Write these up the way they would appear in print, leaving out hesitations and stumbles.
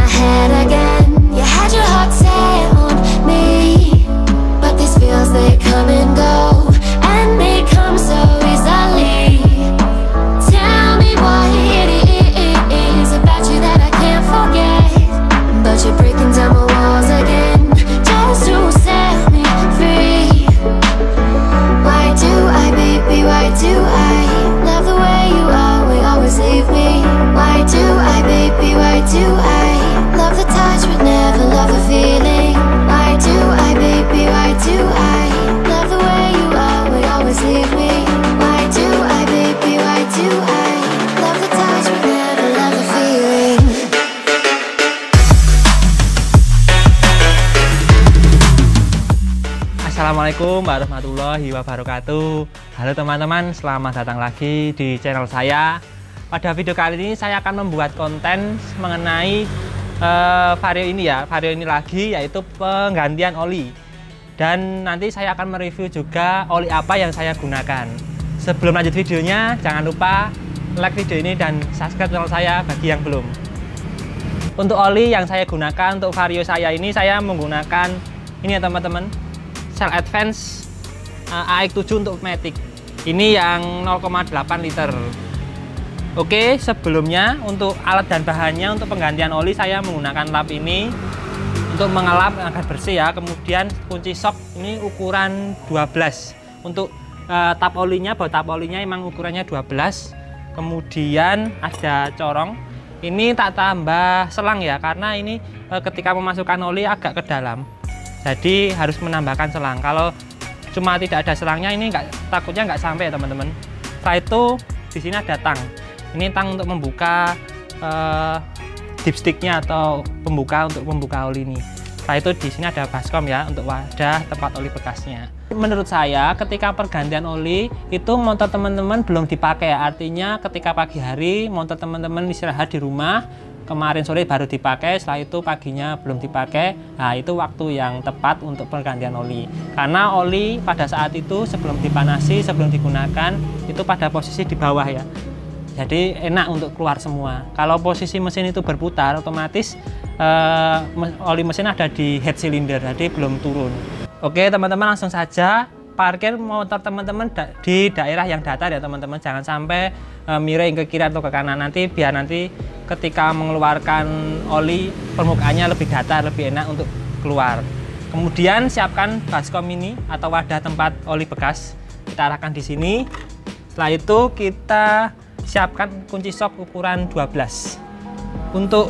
my head again. You had your heart set on me, but these feels, they come and go, and they come so easily. Tell me what it is about you that I can't forget, but you're breaking down my walls again, just to set me free. Why do I, baby, why do I love the way you are, we always leave me? Why do I, baby, why do I love the touch but never love the feeling? Why do I, baby, why do I love the way you are, we always leave me? Why do I, baby, why do I love the touch but never love the feeling? Assalamualaikum warahmatullahi wabarakatuh. Halo teman-teman, selamat datang lagi di channel saya. Pada video kali ini saya akan membuat konten mengenai vario ini ya, vario ini lagi, yaitu penggantian oli. Dan nanti saya akan mereview juga oli apa yang saya gunakan. Sebelum lanjut videonya, jangan lupa like video ini dan subscribe channel saya bagi yang belum. Untuk oli yang saya gunakan untuk vario saya ini, saya menggunakan ini ya teman-teman, Shell Advance AX7 untuk Matic. Ini yang 0,8 liter. Oke, sebelumnya untuk alat dan bahannya, untuk penggantian oli saya menggunakan lap ini untuk mengelap agar bersih ya. Kemudian kunci sok ini ukuran 12. Untuk tap olinya, baut tap olinya emang ukurannya 12. Kemudian ada corong. Ini tak tambah selang ya, karena ini ketika memasukkan oli agak ke dalam. Jadi harus menambahkan selang. Kalau cuma tidak ada selangnya ini takutnya nggak sampai ya teman-teman. Setelah itu di sini ada tang. Ini tang untuk membuka dipsticknya atau pembuka untuk membuka oli ini. Setelah itu di sini ada baskom ya untuk wadah tempat oli bekasnya. Menurut saya ketika pergantian oli itu motor teman-teman belum dipakai ya. Artinya ketika pagi hari motor teman-teman istirahat di rumah, kemarin sore baru dipakai, setelah itu paginya belum dipakai. Nah, itu waktu yang tepat untuk pergantian oli. Karena oli pada saat itu sebelum dipanasi, sebelum digunakan, itu pada posisi di bawah ya. Jadi enak untuk keluar semua. Kalau posisi mesin itu berputar, otomatis oli mesin ada di head cylinder, jadi belum turun. Oke teman-teman, langsung saja parkir motor teman-teman di daerah yang datar ya teman-teman. Jangan sampai miring ke kiri atau ke kanan, nanti biar nanti ketika mengeluarkan oli permukaannya lebih datar, lebih enak untuk keluar. Kemudian siapkan baskom ini atau wadah tempat oli bekas, kita arahkan di sini. Setelah itu kita siapkan kunci sok ukuran 12. Untuk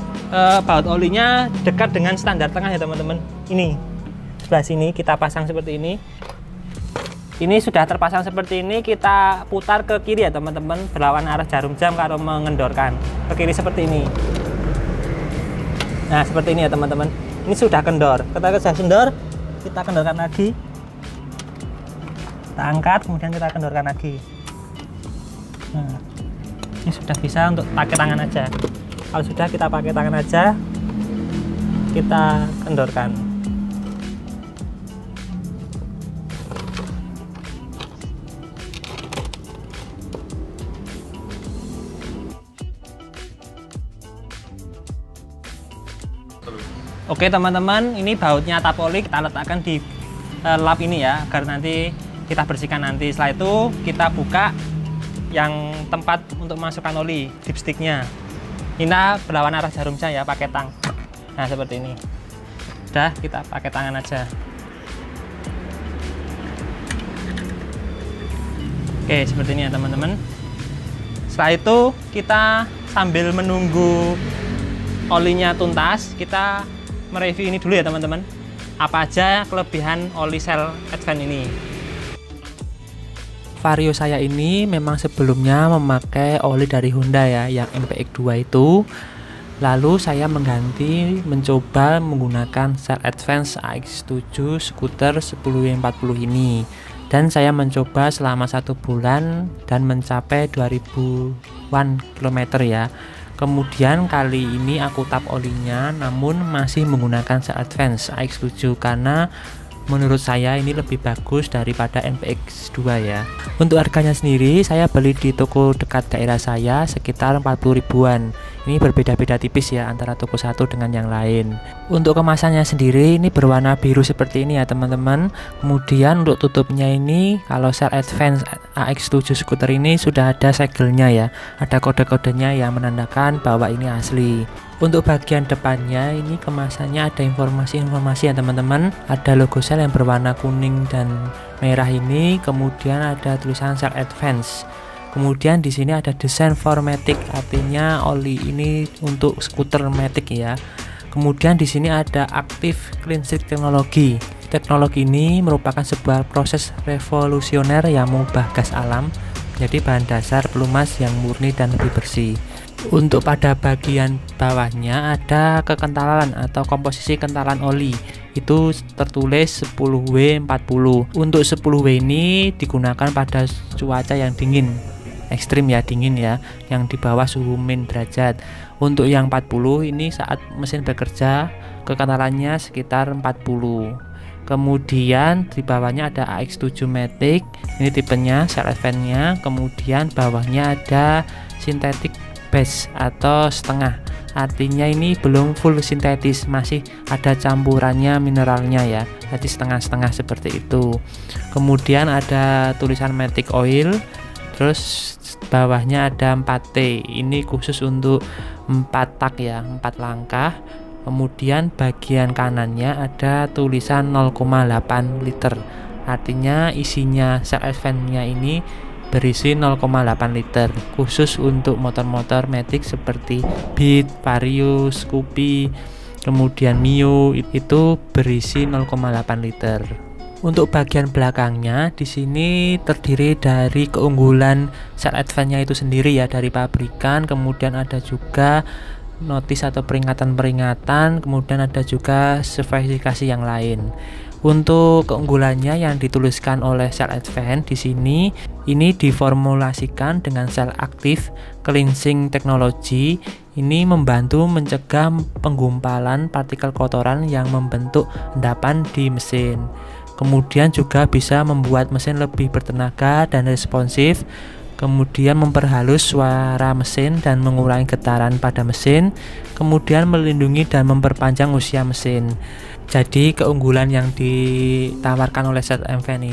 baut olinya dekat dengan standar tengah ya teman-teman. Ini sebelah sini kita pasang seperti ini. Ini sudah terpasang seperti ini, kita putar ke kiri ya teman-teman, berlawan arah jarum jam kalau mengendorkan. Ke kiri seperti ini. Nah seperti ini ya teman-teman. Ini sudah kendor. Kita sudah kendor, kita kendorkan lagi. Kita angkat, kemudian kita kendorkan lagi. Nah, ini sudah bisa untuk pakai tangan aja. Kalau sudah kita pakai tangan aja, kita kendorkan. Oke teman-teman, ini bautnya tap oli kita letakkan di lap ini ya, agar nanti kita bersihkan nanti. Setelah itu kita buka yang tempat untuk masukkan oli, dipsticknya. Ini berlawan arah jarum jam ya, pakai tang. Nah seperti ini. Udah, kita pakai tangan aja. Oke, seperti ini ya teman-teman. Setelah itu kita sambil menunggu olinya tuntas, kita mereview ini dulu ya teman-teman. Apa aja kelebihan oli Shell Advance ini. Vario saya ini memang sebelumnya memakai oli dari Honda ya, yang MPX2 itu. Lalu saya mencoba menggunakan Shell Advance AX7 skuter 10W40 ini. Dan saya mencoba selama 1 bulan dan mencapai 2000-an kilometer ya. Kemudian kali ini aku tap olinya, namun masih menggunakan Shell Advance AX7 karena menurut saya ini lebih bagus daripada MPX2 ya. Untuk harganya sendiri saya beli di toko dekat daerah saya sekitar 40 ribuan. Ini berbeda-beda tipis ya antara toko satu dengan yang lain. Untuk kemasannya sendiri ini berwarna biru seperti ini ya teman-teman. Kemudian untuk tutupnya ini, kalau Cell Advance AX7 skuter ini sudah ada segelnya ya, ada kode-kodenya yang menandakan bahwa ini asli. Untuk bagian depannya ini kemasannya ada informasi-informasi ya teman-teman. Ada logo Cell yang berwarna kuning dan merah ini, kemudian ada tulisan Cell Advance. Kemudian di sini ada desain for Matic, artinya oli ini untuk skuter Matic ya. Kemudian di sini ada Active Clean Sheet Teknologi. Teknologi ini merupakan sebuah proses revolusioner yang mengubah gas alam menjadi bahan dasar pelumas yang murni dan lebih bersih. Untuk pada bagian bawahnya ada kekentalan atau komposisi kentalan oli. Itu tertulis 10W40. Untuk 10W ini digunakan pada cuaca yang dingin, ekstrim ya, dingin ya, yang di bawah suhu min derajat. Untuk yang 40 ini saat mesin bekerja kekentalannya sekitar 40. Kemudian di bawahnya ada AX7 Matic, ini tipenya Cell Advance-nya. Kemudian bawahnya ada synthetic base atau setengah, artinya ini belum full sintetis, masih ada campurannya mineralnya ya, jadi setengah-setengah seperti itu. Kemudian ada tulisan Matic Oil, terus bawahnya ada 4T, ini khusus untuk 4 tak ya, 4 langkah. Kemudian bagian kanannya ada tulisan 0,8 liter, artinya isinya Cell Advance-nya ini berisi 0,8 liter, khusus untuk motor-motor Matic seperti Beat, Vario, Scoopy, kemudian Mio, itu berisi 0,8 liter. Untuk bagian belakangnya di sini terdiri dari keunggulan Cell Advance-nya itu sendiri ya, dari pabrikan. Kemudian ada juga notis atau peringatan-peringatan, kemudian ada juga spesifikasi yang lain. Untuk keunggulannya yang dituliskan oleh Cell Advance di sini, ini diformulasikan dengan sel aktif cleansing teknologi. Ini membantu mencegah penggumpalan partikel kotoran yang membentuk endapan di mesin. Kemudian juga bisa membuat mesin lebih bertenaga dan responsif. Kemudian memperhalus suara mesin dan mengurangi getaran pada mesin. Kemudian melindungi dan memperpanjang usia mesin. Jadi keunggulan yang ditawarkan oleh Cell Advance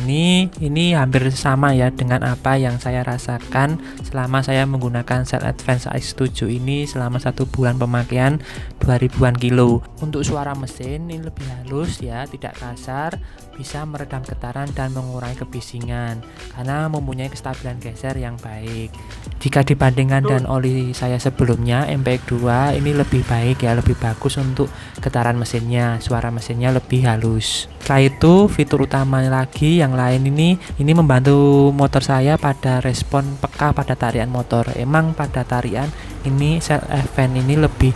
ini hampir sama ya dengan apa yang saya rasakan selama saya menggunakan Cell Advance AX7 ini selama 1 bulan pemakaian 2000-an kilo. Untuk suara mesin ini lebih halus ya, tidak kasar, bisa meredam getaran dan mengurangi kebisingan karena mempunyai kestabilan geser yang baik. Jika dibandingkan dengan oli saya sebelumnya MPX2, ini lebih baik ya, lebih bagus untuk getaran mesinnya, suara mesinnya lebih halus. Setelah itu fitur utamanya lagi yang lain ini membantu motor saya pada respon peka pada tarian motor. Emang pada tarian ini Cell Advance ini lebih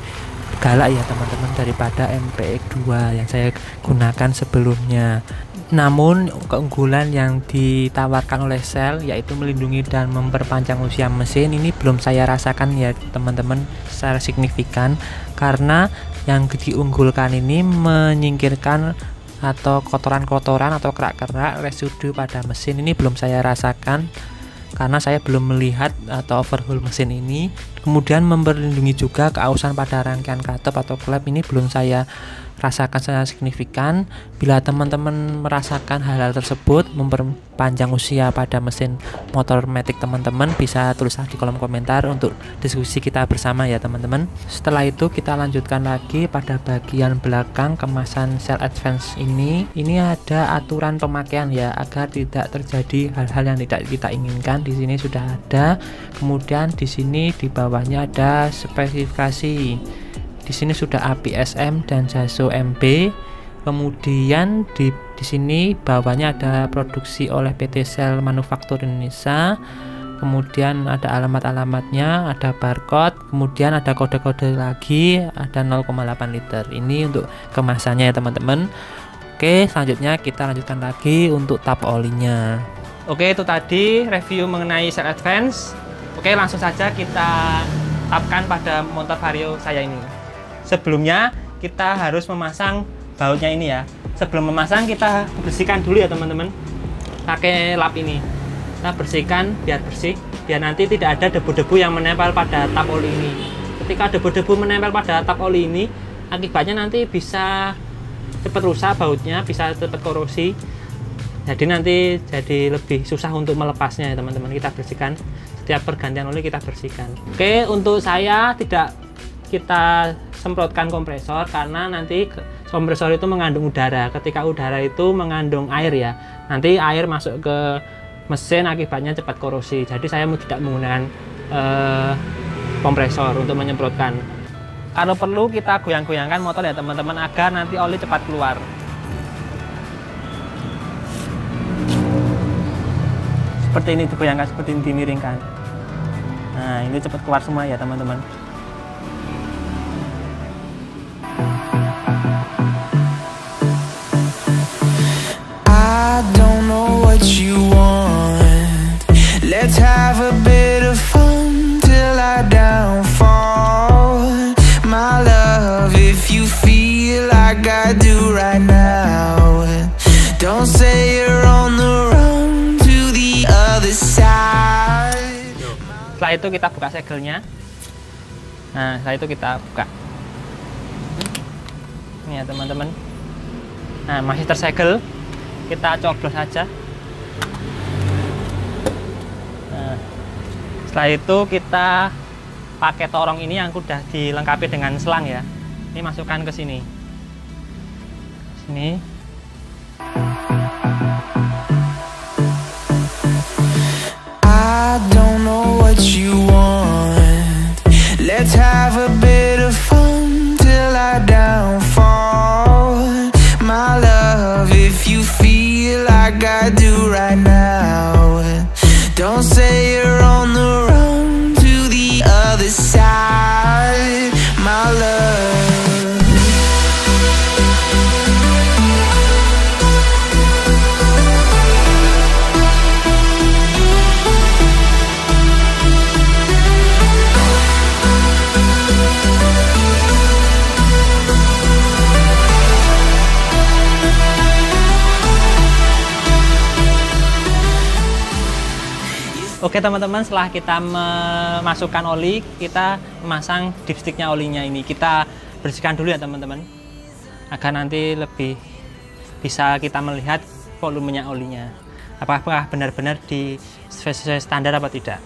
galak ya teman-teman daripada MPX2 yang saya gunakan sebelumnya. Namun keunggulan yang ditawarkan oleh Cell yaitu melindungi dan memperpanjang usia mesin ini belum saya rasakan ya teman-teman secara signifikan, karena yang diunggulkan ini menyingkirkan atau kotoran-kotoran atau kerak-kerak residu pada mesin ini belum saya rasakan karena saya belum melihat atau overhaul mesin ini. Kemudian melindungi juga keausan pada rangkaian katup atau klep ini belum saya rasakan secara signifikan. Bila teman-teman merasakan hal-hal tersebut, memperpanjang usia pada mesin motor Matic teman-teman, bisa tulislah di kolom komentar untuk diskusi kita bersama ya teman-teman. Setelah itu kita lanjutkan lagi pada bagian belakang kemasan Cell Advance ini. Ini ada aturan pemakaian ya, agar tidak terjadi hal-hal yang tidak kita inginkan. Di sini sudah ada. Kemudian di sini di bawahnya ada spesifikasi. Di sini sudah APSM dan JASO MB. Kemudian di sini bawahnya ada produksi oleh PT Cell Manufaktur Indonesia. Kemudian ada alamat-alamatnya, ada barcode, kemudian ada kode-kode lagi, ada 0,8 liter. Ini untuk kemasannya ya teman-teman. Oke, selanjutnya kita lanjutkan lagi untuk tap olinya. Oke, itu tadi review mengenai Cell Advance. Oke, langsung saja kita tapkan pada motor Vario saya ini. Sebelumnya kita harus memasang bautnya ini ya. Sebelum memasang kita bersihkan dulu ya teman-teman, pakai lap ini. Kita bersihkan biar bersih, biar nanti tidak ada debu-debu yang menempel pada tap oli ini. ketika debu-debu menempel pada tap oli ini, akibatnya nanti bisa cepat rusak bautnya, bisa cepat korosi. Jadi nanti jadi lebih susah untuk melepasnya ya teman-teman. Kita bersihkan setiap pergantian oli, kita bersihkan. Oke, untuk saya tidak kita semprotkan kompresor karena nanti kompresor itu mengandung udara. Ketika udara itu mengandung air ya, nanti air masuk ke mesin, akibatnya cepat korosi. Jadi saya tidak menggunakan kompresor untuk menyemprotkan. Kalau perlu kita goyang-goyangkan motor ya teman-teman, agar nanti oli cepat keluar. Seperti ini digoyangkan, seperti ini dimiringkan. Nah, ini cepat keluar semua ya teman-teman. I don't know what you want. Let's have a bit of fun till I downfall. My love, if you feel like I do right now, don't say you're on the run to the other side. Setelah itu kita buka segelnya. Nah, setelah itu kita buka. Ini ya teman-teman. Nah, masih tersegel. Kita coblos saja. Nah, setelah itu kita pakai torong ini yang sudah dilengkapi dengan selang ya. Ini masukkan ke sini. Sini. I don't know what you want. Let's have a bit of fun till I downfall. My love, if you feel like I do right now, don't say you're on the run to the other side. My love. Oke teman-teman, setelah kita memasukkan oli, kita memasang dipsticknya olinya ini. Kita bersihkan dulu ya teman-teman, agar nanti lebih bisa kita melihat volumenya olinya. Apakah benar-benar sesuai standar apa tidak.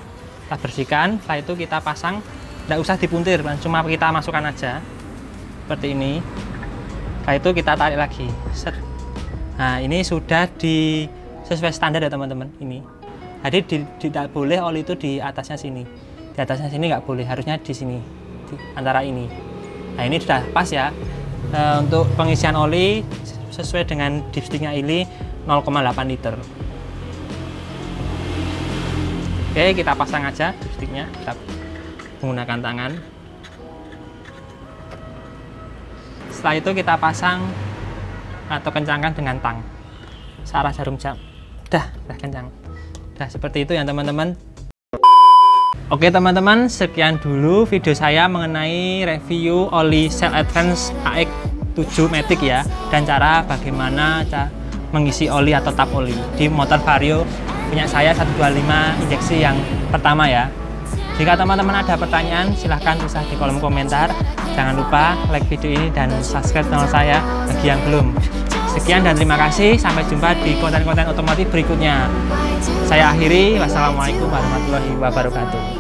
Kita bersihkan, setelah itu kita pasang, tidak usah dipuntir, cuma kita masukkan aja. Seperti ini. Setelah itu kita tarik lagi. Set. Nah, ini sudah sesuai standar ya teman-teman, ini. Jadi tidak boleh oli itu di atasnya sini. Di atasnya sini nggak boleh, harusnya di sini, di antara ini. Nah, ini sudah pas ya. Untuk pengisian oli sesuai dengan dipsticknya ini 0,8 liter. Oke, kita pasang aja dipsticknya. Kita menggunakan tangan. Setelah itu kita pasang atau kencangkan dengan tang. Searah jarum jam. Udah kencang. Nah, seperti itu ya teman-teman. Oke teman-teman, sekian dulu video saya mengenai review oli Shell Advance AX7 Matic ya, dan cara bagaimana mengisi oli atau tap oli di motor Vario punya saya 125 injeksi yang pertama ya. Jika teman-teman ada pertanyaan, silahkan tulis di kolom komentar. Jangan lupa like video ini dan subscribe channel saya bagi yang belum. Sekian dan terima kasih. Sampai jumpa di konten-konten otomotif berikutnya. Saya akhiri. Wassalamualaikum warahmatullahi wabarakatuh.